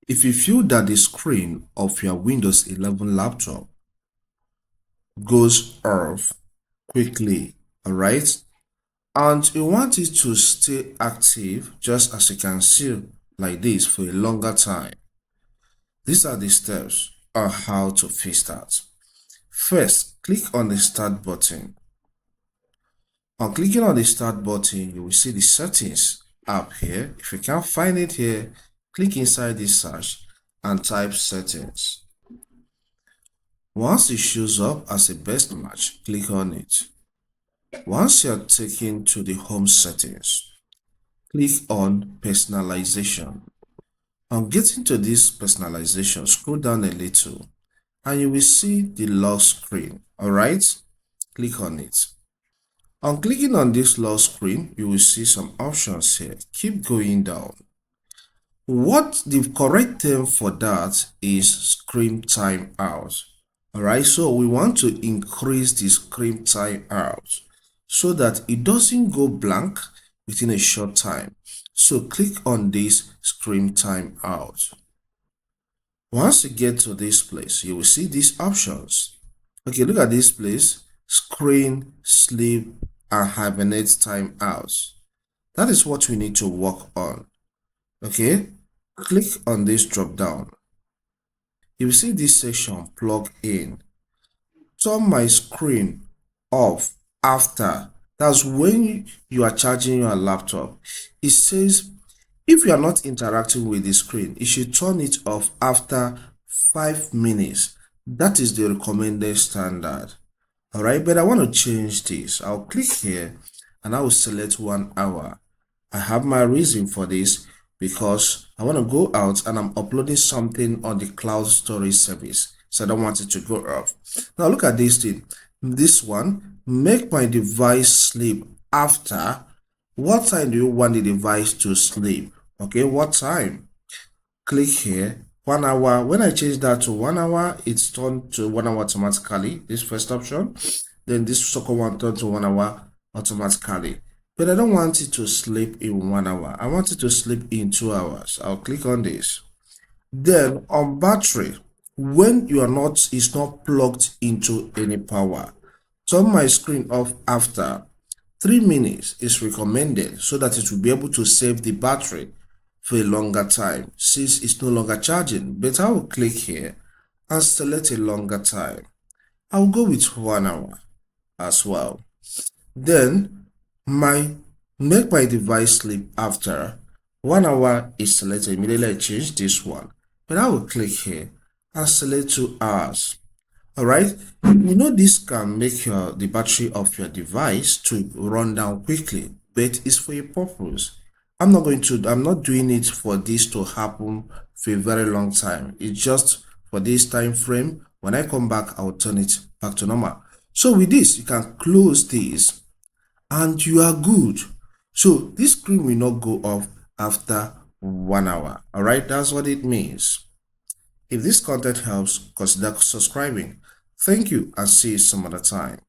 If you feel that the screen of your Windows 11 laptop goes off quickly, alright, and you want it to stay active just as you can see like this for a longer time, these are the steps on how to fix that. First, click on the Start button. On clicking on the Start button, you will see the settings app here. If you can't find it here, click inside this search and type settings. Once it shows up as a best match, click on it. Once you're taken to the home settings, click on personalization. On getting to this personalization, scroll down a little and you will see the lock screen. Alright, click on it. On clicking on this lock screen, you will see some options here. Keep going down. What the correct term for that is screen timeout. Alright, so we want to increase the screen timeout so that it doesn't go blank within a short time. So click on this screen timeout. Once you get to this place, you will see these options. Okay, look at this place: screen, sleep, and hibernate timeouts. That is what we need to work on. Okay, click on this drop down. You will see this section, plug in. Turn my screen off after. That's when you are charging your laptop. It says if you are not interacting with the screen, you should turn it off after 5 minutes. That is the recommended standard. Alright, but I want to change this. I'll click here and I will select 1 hour. I have my reason for this because I want to go out and I'm uploading something on the cloud storage service, so I don't want it to go off. Now look at this thing. This one, make my device sleep after. What time do you want the device to sleep? Okay, what time? Click here. 1 hour. When I change that to 1 hour, it's turned to 1 hour automatically. This first option. Then this second one turned to 1 hour automatically. But I don't want it to sleep in 1 hour. I want it to sleep in 2 hours. I'll click on this. Then on battery, when you are not, it's not plugged into any power, turn my screen off after 3 minutes is recommended so that it will be able to save the battery for a longer time since it's no longer charging. But I will click here and select a longer time. I'll go with 1 hour as well. Then make my device sleep after 1 hour is selected. Immediately I change this one, but I will click here and select 2 hours. Alright, you know this can make the battery of your device to run down quickly, but it's for a purpose. I'm not doing it for this to happen for a very long time. It's just for this time frame. When I come back, I'll turn it back to normal. So with this, you can close this and you are good. So this screen will not go off after 1 hour. Alright, that's what it means. If this content helps, consider subscribing. Thank you and see you some other time.